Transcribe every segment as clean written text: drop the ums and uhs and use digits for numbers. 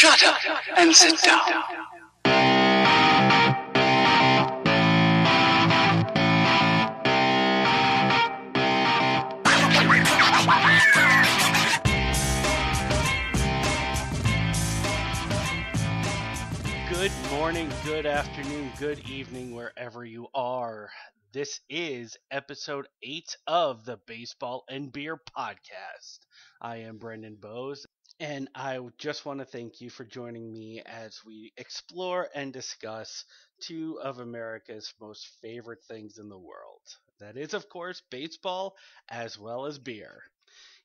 Shut up and sit down. Good morning, good afternoon, good evening, wherever you are. This is episode 8 of the Baseball and Beer Podcast. I am Brendan Bowes, and I just want to thank you for joining me as we explore and discuss two of America's most favorite things in the world. That is, of course, baseball as well as beer.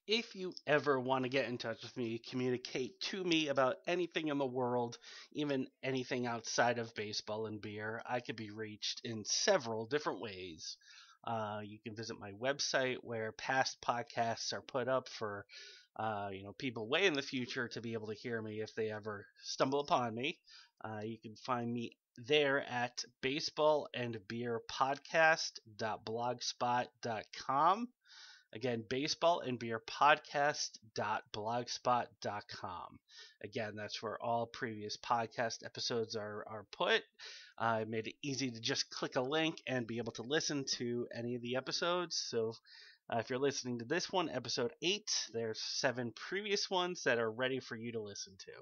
If you ever want to get in touch with me, communicate to me about anything in the world, even anything outside of baseball and beer, I could be reached in several different ways. You can visit my website where past podcasts are put up for people way in the future to be able to hear me if they ever stumble upon me. You can find me there at baseballandbeerpodcast.blogspot.com. Again, baseballandbeerpodcast.blogspot.com. Again, that's where all previous podcast episodes are put. I made it easy to just click a link and be able to listen to any of the episodes. So if you're listening to this one, episode 8, there's 7 previous ones that are ready for you to listen to.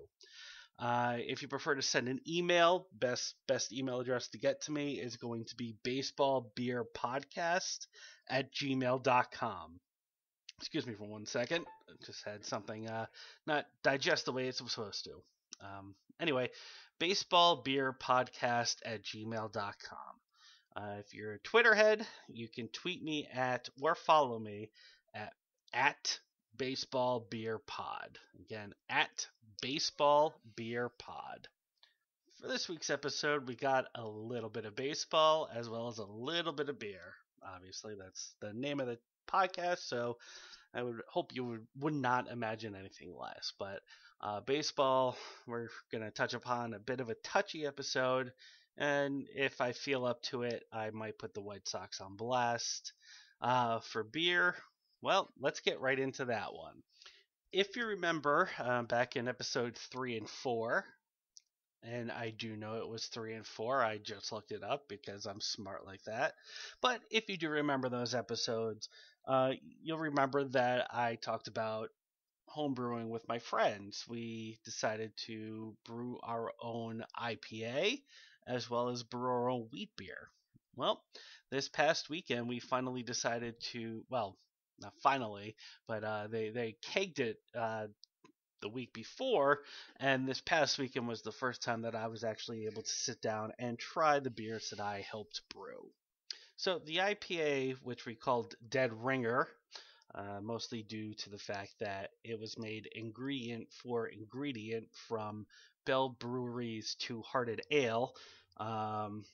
If you prefer to send an email, best email address to get to me is going to be baseballbeerpodcast@gmail.com. Excuse me for 1 second. I just had something not digest the way it's supposed to. Anyway, baseballbeerpodcast@gmail.com. If you're a Twitter head, you can tweet me at or follow me at baseballbeerpod. Again, at baseballbeerpod. For this week's episode, we got a little bit of baseball as well as a little bit of beer. Obviously, that's the name of the podcast, so I would hope you would not imagine anything less. But baseball, we're going to touch upon a bit of a touchy episode, and if I feel up to it, I might put the White Sox on blast. For beer, well, let's get right into that one. If you remember, back in episode 3 and 4, and I do know it was 3 and 4. I just looked it up because I'm smart like that. But if you do remember those episodes, you'll remember that I talked about home brewing with my friends. We decided to brew our own IPA as well as brew our own wheat beer. Well, this past weekend we finally decided to, well, not finally, but they kegged it the week before, and this past weekend was the first time that I was actually able to sit down and try the beers that I helped brew. So the IPA, which we called Dead Ringer, mostly due to the fact that it was made ingredient for ingredient from Bell Brewery's Two Hearted Ale, and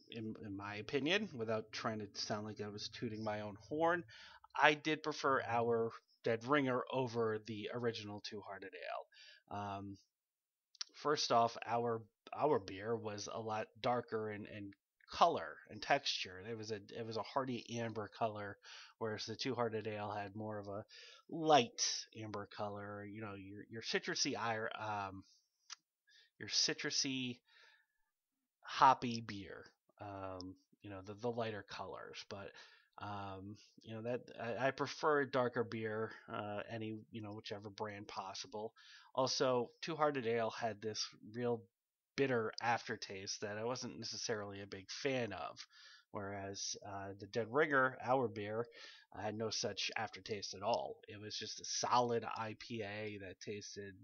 in my opinion, without trying to sound like I was tooting my own horn, I did prefer our Dead Ringer over the original Two Hearted Ale. First off, our beer was a lot darker in color and texture. It was a hearty amber color, whereas the Two Hearted Ale had more of a light amber color. You know, your citrusy your citrusy hoppy beer. The lighter colors, but that I prefer darker beer, whichever brand possible. Also, Two Hearted Ale had this real bitter aftertaste that I wasn't necessarily a big fan of, whereas the Dead Ringer, our beer, had no such aftertaste at all. It was just a solid IPA that tasted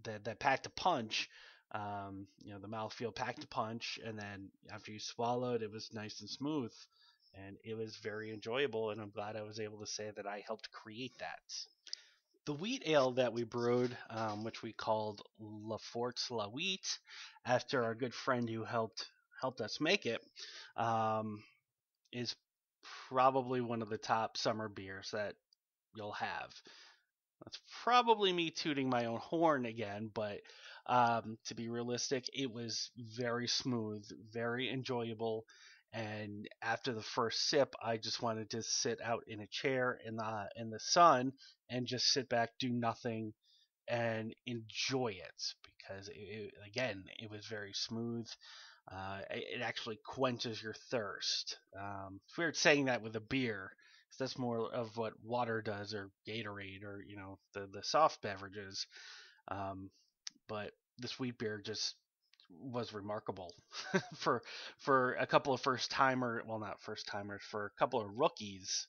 that packed a punch. The mouthfeel packed a punch, and then after you swallowed, it was nice and smooth, and it was very enjoyable. And I'm glad I was able to say that I helped create that. The wheat ale that we brewed, which we called La Fort's La Wheat, after our good friend who helped us make it, is probably one of the top summer beers that you'll have. That's probably me tooting my own horn again, but to be realistic, it was very smooth, very enjoyable, and after the first sip, I just wanted to sit out in a chair in the sun and just sit back, do nothing, and enjoy it because again, it was very smooth. It actually quenches your thirst. It's weird saying that with a beer, 'cause that's more of what water does, or Gatorade, or the soft beverages. Um, but this wheat beer just was remarkable for a couple of first timer, well, not first timers, for a couple of rookies.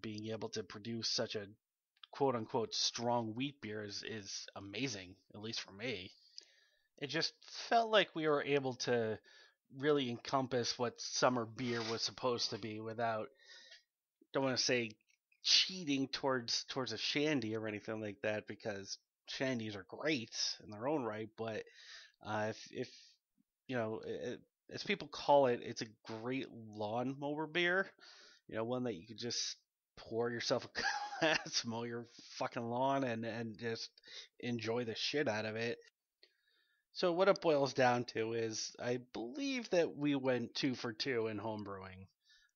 Being able to produce such a quote unquote strong wheat beer is amazing, at least for me. It just felt like we were able to really encompass what summer beer was supposed to be without, don't want to say cheating towards a shandy or anything like that, because shandies are great in their own right, but if you know as people call it, it's a great lawnmower beer. One that you could just pour yourself a glass, mow your fucking lawn, and just enjoy the shit out of it. So what it boils down to is, I believe that we went 2 for 2 in home brewing,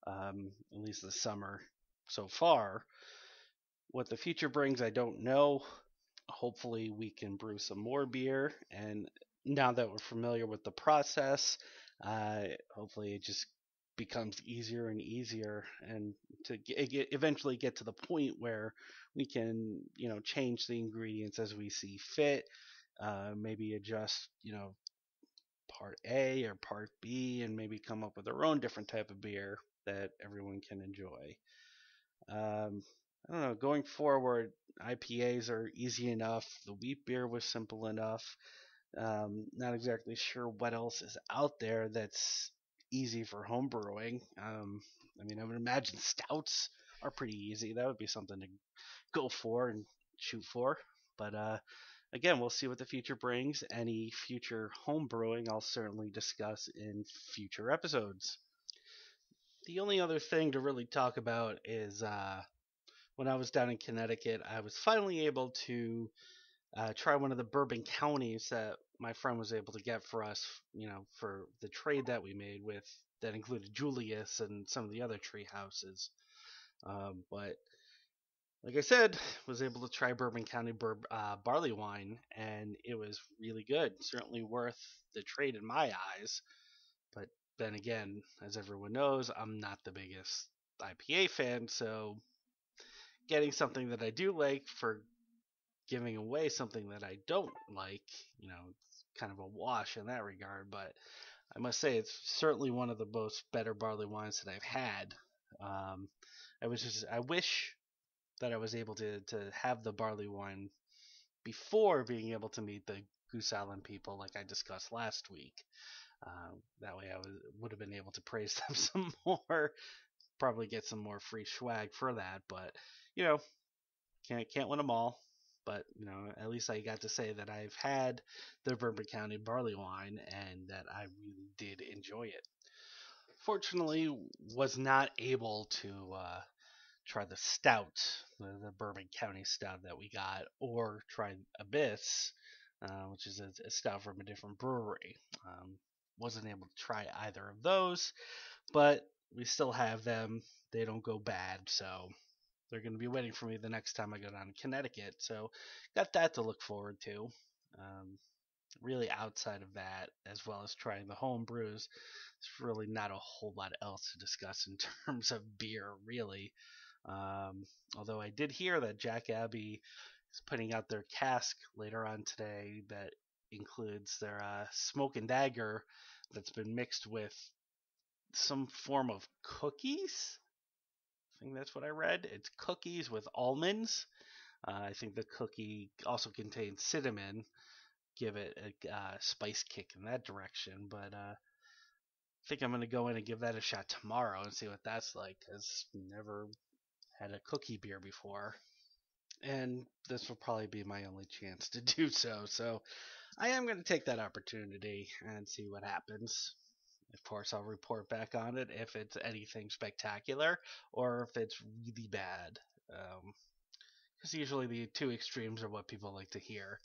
at least this summer so far. What the future brings, I don't know. Hopefully, we can brew some more beer, and now that we're familiar with the process, hopefully it just becomes easier and easier, and to eventually get to the point where we can, change the ingredients as we see fit. Maybe adjust, part A or part B, and maybe come up with our own different type of beer that everyone can enjoy. I don't know. Going forward, IPAs are easy enough. The wheat beer was simple enough. Not exactly sure what else is out there that's easy for home brewing. I would imagine stouts are pretty easy. That would be something to go for and shoot for. But again, we'll see what the future brings. Any future home brewing, I'll certainly discuss in future episodes. The only other thing to really talk about is when I was down in Connecticut, I was finally able to try one of the bourbon counties that my friend was able to get for us, for the trade that we made with, that included Julius and some of the other tree houses. But like I said, was able to try Bourbon County barley wine, and it was really good. Certainly worth the trade in my eyes. But then again, as everyone knows, I'm not the biggest IPA fan, so getting something that I do like for giving away something that I don't like, it's kind of a wash in that regard. But I must say, it's certainly one of the most better barley wines that I've had. Um, I wish that I was able to have the barley wine before being able to meet the Goose Island people, like I discussed last week. That way, I would have been able to praise them some more, probably get some more free swag for that. But you know, can't win them all. But at least I got to say that I've had the Bourbon County barley wine and that I really did enjoy it. Fortunately, was not able to try the stout, the Bourbon County stout that we got, or try Abyss, which is a stout from a different brewery. Wasn't able to try either of those, but we still have them. They don't go bad, so they're going to be waiting for me the next time I go down to Connecticut. So got that to look forward to. Really, outside of that, as well as trying the home brews, there's really not a whole lot else to discuss in terms of beer, really. Although I did hear that Jack Abbey is putting out their cask later on today that includes their Smoke and Dagger that's been mixed with some form of cookies. I think that's what I read. It's cookies with almonds. I think the cookie also contains cinnamon, give it a spice kick in that direction. But I think I'm going to go in and give that a shot tomorrow and see what that's like, because never had a cookie beer before. And this will probably be my only chance to do so. So I am going to take that opportunity and see what happens. Of course, I'll report back on it if it's anything spectacular or if it's really bad. Because usually the two extremes are what people like to hear.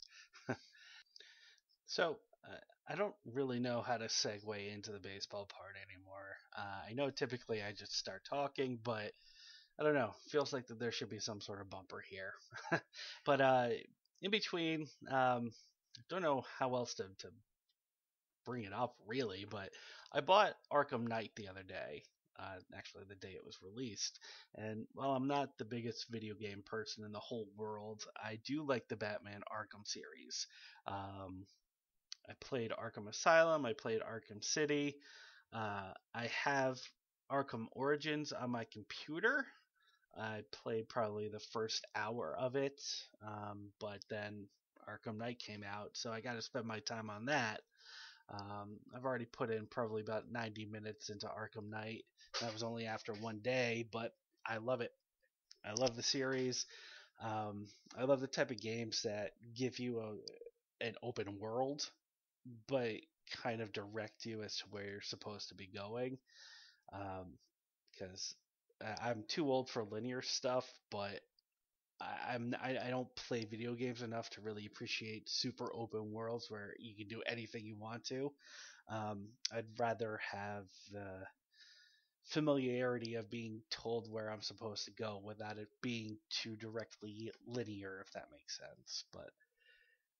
So, I don't really know how to segue into the baseball part anymore. I know typically I just start talking, but I don't know. Feels like that there should be some sort of bumper here. But in between, don't know how else to bring it up really, but I bought Arkham Knight the other day. Actually, the day it was released. And while I'm not the biggest video game person in the whole world, I do like the Batman Arkham series. Um, I played Arkham Asylum. I played Arkham City. I have Arkham Origins on my computer. I played probably the first hour of it, but then Arkham Knight came out, so I got to spend my time on that. I've already put in probably about 90 minutes into Arkham Knight. That was only after one day, but I love it. I love the series. I love the type of games that give you an open world, but kind of direct you as to where you're supposed to be going. Because I'm too old for linear stuff, but I don't play video games enough to really appreciate super open worlds where you can do anything you want to. I'd rather have the familiarity of being told where I'm supposed to go without it being too directly linear, if that makes sense. But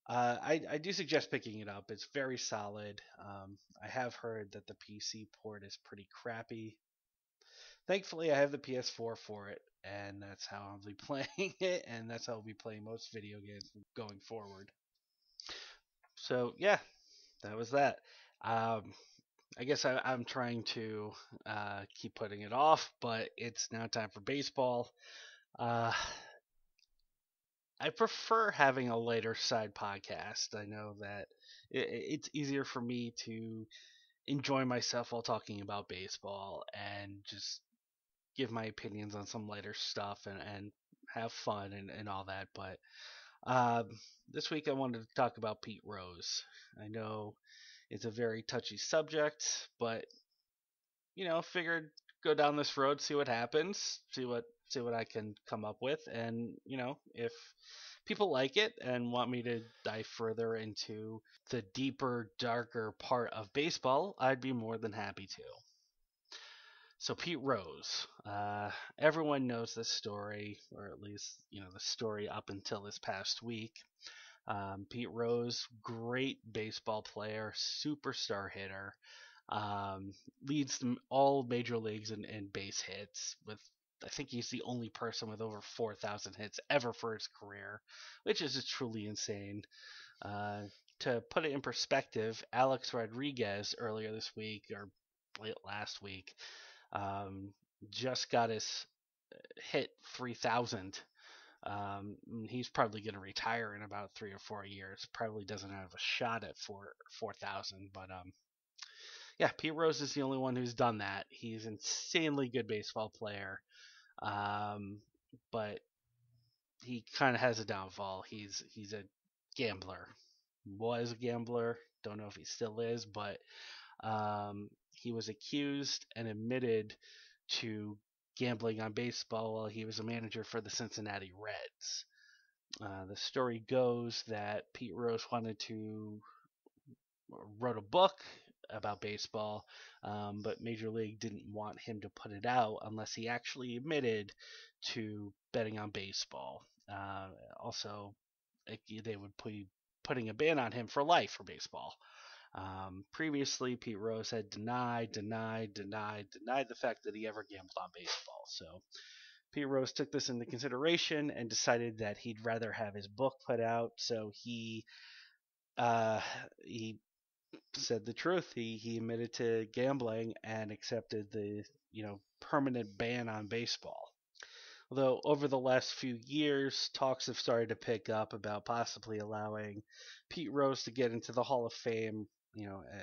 I do suggest picking it up. It's very solid. I have heard that the PC port is pretty crappy. Thankfully, I have the PS4 for it, and that's how I'll be playing it, and that's how I'll be playing most video games going forward. So yeah, that was that. Um, I guess I'm trying to keep putting it off, but it's now time for baseball. Uh, I prefer having a later side podcast. I know that it's easier for me to enjoy myself while talking about baseball and just give my opinions on some lighter stuff and have fun and all that. But um, this week I wanted to talk about Pete Rose. I know it's a very touchy subject, but figured go down this road, see what happens, see what I can come up with, and if people like it and want me to dive further into the deeper, darker part of baseball, I'd be more than happy to. So Pete Rose, everyone knows this story, or at least the story up until this past week. Pete Rose, great baseball player, superstar hitter, leads all major leagues in base hits. With I think he's the only person with over 4,000 hits ever for his career, which is just truly insane. Uh, to put it in perspective, Alex Rodriguez earlier this week or late last week um, just got his hit 3,000. He's probably going to retire in about 3 or 4 years. Probably doesn't have a shot at 4,000, but yeah, Pete Rose is the only one who's done that. He's an insanely good baseball player, um, but he kind of has a downfall. He's a gambler. Was a gambler. Don't know if he still is, but he was accused and admitted to gambling on baseball while he was a manager for the Cincinnati Reds. The story goes that Pete Rose wrote a book about baseball, but Major League didn't want him to put it out unless he actually admitted to betting on baseball. Also, they would be putting a ban on him for life for baseball. Previously, Pete Rose had denied the fact that he ever gambled on baseball. So Pete Rose took this into consideration and decided that he'd rather have his book put out. So he said the truth. He admitted to gambling and accepted the permanent ban on baseball. Although over the last few years, talks have started to pick up about possibly allowing Pete Rose to get into the Hall of Fame,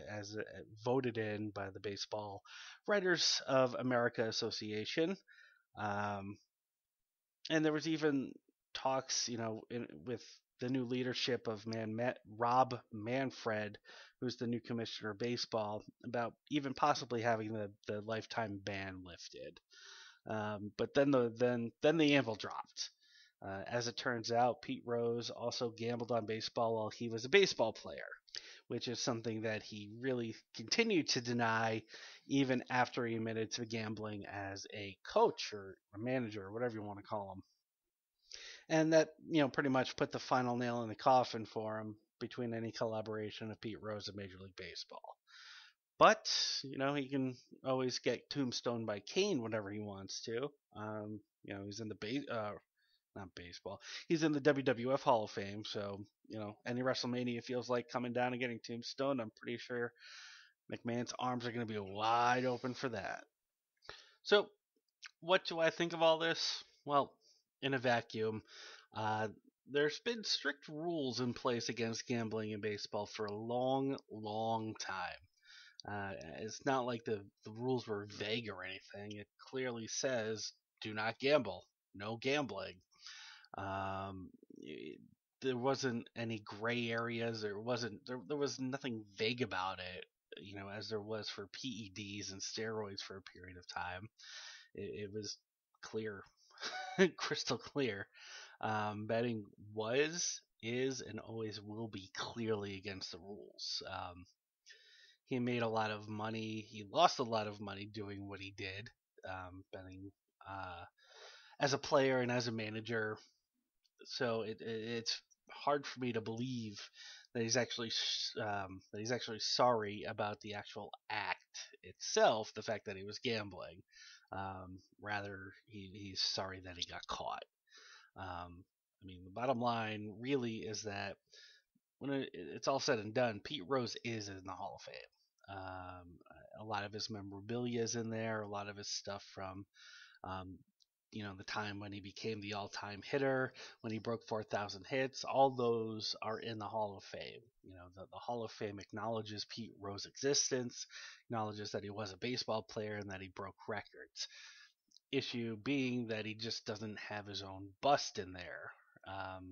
as voted in by the Baseball Writers of America Association. Um, and there was even talks, with the new leadership of Rob Manfred, who's the new commissioner of baseball, about even possibly having the lifetime ban lifted. But then the anvil dropped. As it turns out, Pete Rose also gambled on baseball while he was a baseball player, which is something that he really continued to deny even after he admitted to gambling as a coach or a manager or whatever you want to call him. and that pretty much put the final nail in the coffin for him between any collaboration of Pete Rose and Major League Baseball. But he can always get tombstone by Kane whenever he wants to. He's in the not baseball. He's in the WWF Hall of Fame, so any WrestleMania feels like coming down and getting tombstone. I'm pretty sure McMahon's arms are going to be wide open for that. So, what do I think of all this? Well, in a vacuum, there's been strict rules in place against gambling in baseball for a long, long time. It's not like the rules were vague or anything. It clearly says do not gamble, no gambling. Um, there wasn't any gray areas. There was nothing vague about it. As there was for PEDs and steroids for a period of time. It was clear, crystal clear. Betting is, and always will be clearly against the rules. He made a lot of money. He lost a lot of money doing what he did, betting as a player and as a manager. So it's hard for me to believe that he's actually sorry about the actual act itself, the fact that he was gambling. Rather, he's sorry that he got caught. The bottom line really is that when it's all said and done, Pete Rose is in the Hall of Fame. A lot of his memorabilia is in there. A lot of his stuff from the time when he became the all-time hitter, when he broke 4,000 hits, all those are in the Hall of Fame. The Hall of Fame acknowledges Pete Rose's existence, acknowledges that he was a baseball player and that he broke records. Issue being that he just doesn't have his own bust in there.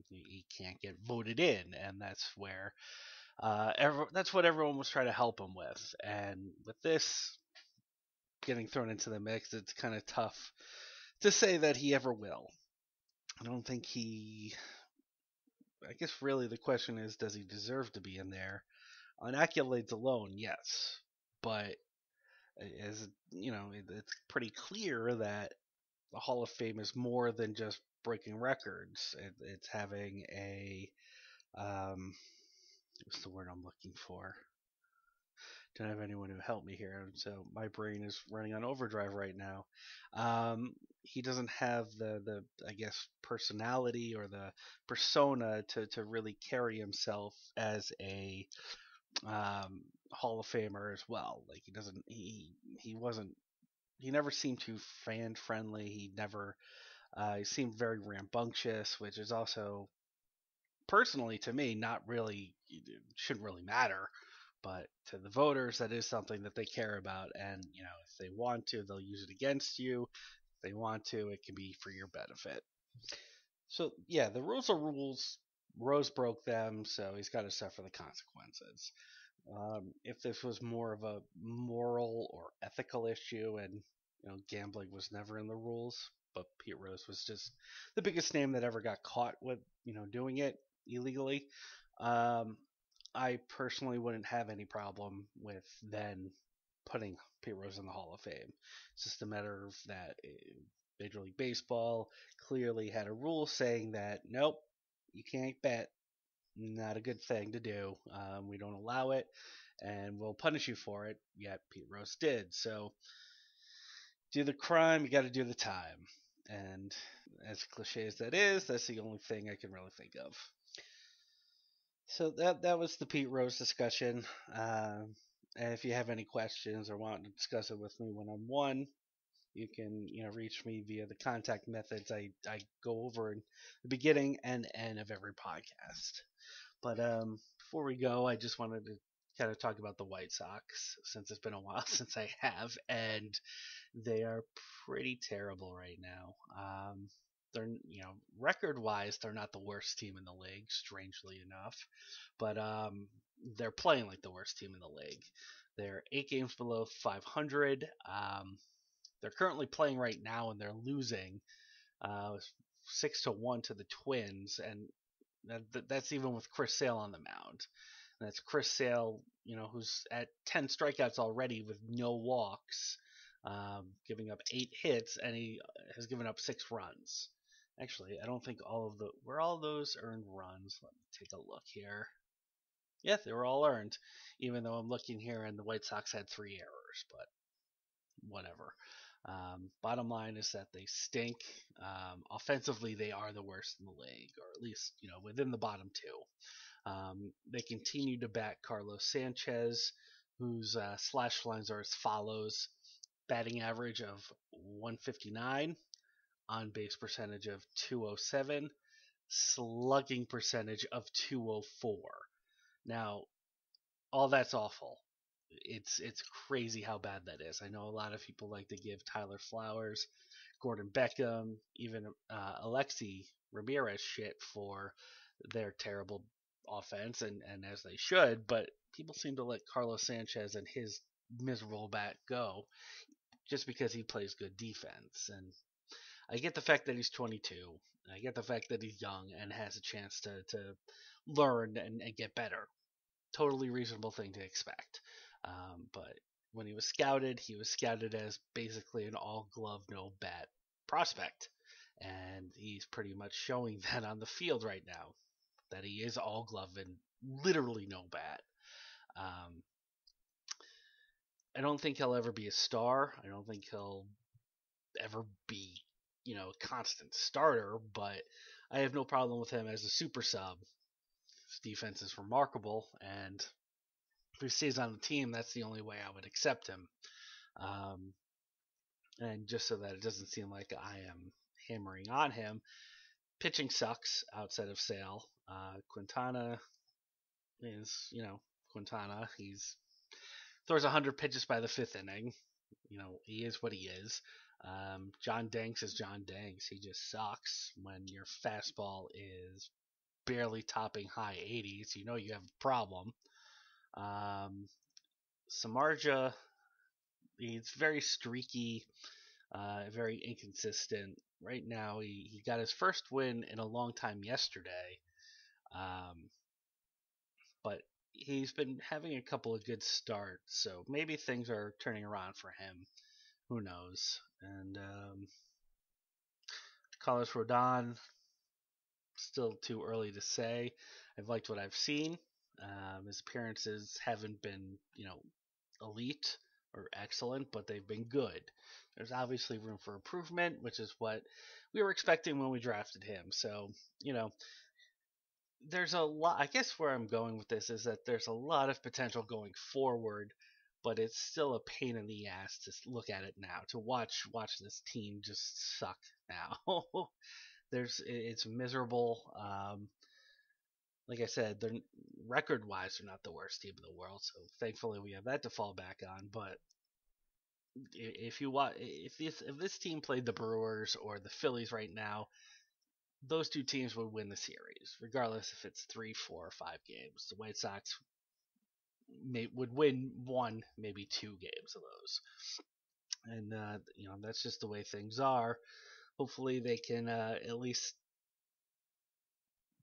He can't get voted in, and that's where that's what everyone was trying to help him with. And with this getting thrown into the mix, it's kind of tough to say that he ever will. I don't think I guess really the question is, does he deserve to be in there? On accolades alone, yes. But as it's pretty clear that the Hall of Fame is more than just breaking records. It's having a what's the word I'm looking for? Don't have anyone who help me here, so my brain is running on overdrive right now. He doesn't have the I guess personality or the persona to really carry himself as a Hall of Famer as well. Like he never seemed too fan friendly. He seemed very rambunctious, which is also personally to me not really shouldn't really matter. But to the voters, that is something that they care about, and if they want to, they'll use it against you. If they want to, it can be for your benefit. So yeah, the rules are rules. Rose broke them, so he's got to suffer the consequences. If this was more of a moral or ethical issue, and gambling was never in the rules, but Pete Rose was just the biggest name that ever got caught with doing it illegally. I personally wouldn't have any problem with then putting Pete Rose in the Hall of Fame. It's just a matter of that Major League Baseball clearly had a rule saying that nope, you can't bet. Not a good thing to do. We don't allow it, and we'll punish you for it. Yet Pete Rose did. So do the crime, you got to do the time. And as cliche as that is, that's the only thing I can really think of. So that was the Pete Rose discussion. And if you have any questions or want to discuss it with me one-on-one, you can reach me via the contact methods I go over in the beginning and end of every podcast. But before we go, I just wanted to kind of talk about the White Sox, since it's been a while since I have, and they are pretty terrible right now. They're record-wise, they're not the worst team in the league, strangely enough, but they're playing like the worst team in the league. They're 8 games below 500. They're currently playing right now, and they're losing 6-1 to the Twins, and that's even with Chris Sale on the mound. And that's Chris Sale, who's at 10 strikeouts already with no walks, giving up 8 hits, and he has given up 6 runs. Actually, I don't think were all those earned runs. Let me take a look here. Yeah, they were all earned, even though I'm looking here and the White Sox had 3 errors, but whatever. Bottom line is that they stink. Offensively, they are the worst in the league, or at least within the bottom 2. They continue to back Carlos Sanchez, whose slash lines are as follows: batting average of 159, on base percentage of 207, slugging percentage of 204. Now, all that's awful. It's crazy how bad that is. I know a lot of people like to give Tyler Flowers, Gordon Beckham, even Alexi Ramirez shit for their terrible offense, and as they should, but people seem to let Carlos Sanchez and his miserable bat go just because he plays good defense. And I get the fact that he's 22. I get the fact that he's young and has a chance to learn and get better. Totally reasonable thing to expect. But when he was scouted as basically an all-glove, no-bat prospect. And he's pretty much showing that on the field right now, that he is all-glove and literally no bat. I don't think he'll ever be a star. I don't think he'll ever be, a constant starter, but I have no problem with him as a super sub. His defense is remarkable, and if he stays on the team, that's the only way I would accept him. And just so that it doesn't seem like I am hammering on him, pitching sucks outside of Sale. Quintana is, Quintana. He's throws 100 pitches by the 5th inning. He is what he is. John Danks is John Danks. He just sucks. When your fastball is barely topping high 80s, you have a problem. Samardzija, he's very streaky, very inconsistent. Right now, he got his first win in a long time yesterday, but he's been having a couple of good starts, so maybe things are turning around for him. Who knows? And Carlos Rodon, still too early to say. I've liked what I've seen. His appearances haven't been, elite or excellent, but they've been good. There's obviously room for improvement, which is what we were expecting when we drafted him. So, there's a lot. I guess where I'm going with this is that there's a lot of potential going forward, but it's still a pain in the ass to look at it now. To watch this team just suck now. It's miserable. Like I said, they're record-wise, they're not the worst team in the world, so thankfully we have that to fall back on. But if this team played the Brewers or the Phillies right now, those two teams would win the series, regardless if it's 3, 4, or 5 games. The White Sox would win 1, maybe 2 games of those, and that's just the way things are. Hopefully, they can at least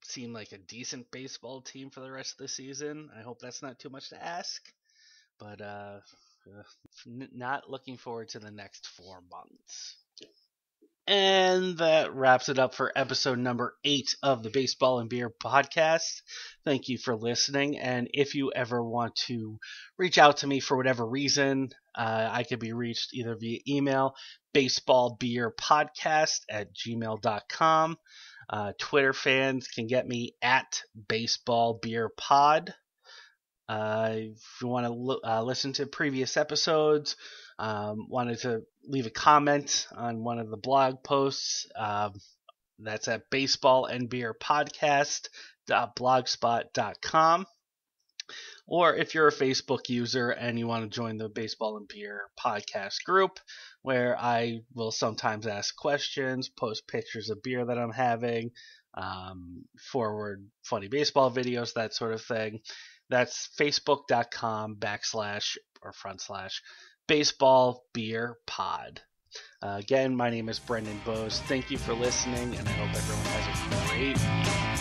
seem like a decent baseball team for the rest of the season. I hope that's not too much to ask, but not looking forward to the next 4 months. And that wraps it up for episode number 8 of the Baseball and Beer podcast. Thank you for listening. And if you ever want to reach out to me for whatever reason, I could be reached either via email, baseballbeerpodcast@gmail.com. Twitter fans can get me at baseballbeerpod. If you want to listen to previous episodes, wanted to leave a comment on one of the blog posts, that's at baseballandbeerpodcast.blogspot.com. Or if you're a Facebook user and you want to join the Baseball and Beer podcast group, where I will sometimes ask questions, post pictures of beer that I'm having, forward funny baseball videos, that sort of thing. That's facebook.com/baseball-beer-pod. Again, my name is Brendan Bose. Thank you for listening, and I hope everyone has a great week.